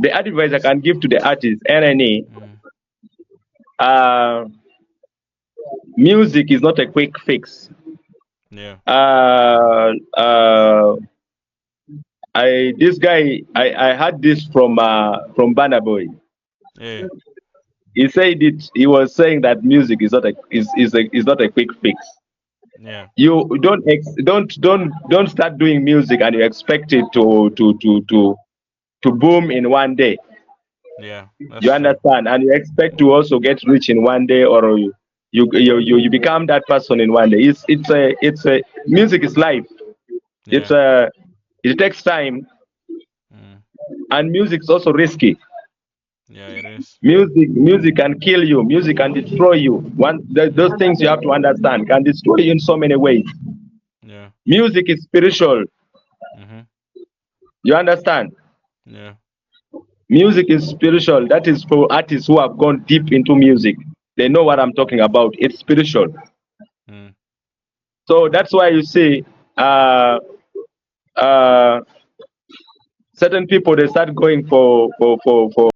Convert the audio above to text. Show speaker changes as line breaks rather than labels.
The advice I can give to the artist, NNA,
Mm.
uh, music is not a quick fix.
Yeah.
Uh, uh, I this guy I had this from Banner Boy.
Yeah.
He said it. He was saying that music is not a quick fix.
Yeah.
You don't start doing music and you expect it to boom in one day.
Yeah. That's
You
true.
understand, and you expect to also get rich in one day, or you become that person in one day. It's a music is life. It's
Yeah.
a it takes time,
Mm.
and music is also risky.
Yeah, it is.
Music can kill you. Music can destroy you. Those
Mm.
things you have to understand can destroy you in so many ways.
Yeah.
Music is spiritual.
Mhm.
You understand?
Yeah.
Music is spiritual. That is for artists who have gone deep into music. They know what I'm talking about. It's spiritual.
Mm.
So that's why you see uh, uh, certain people they start going for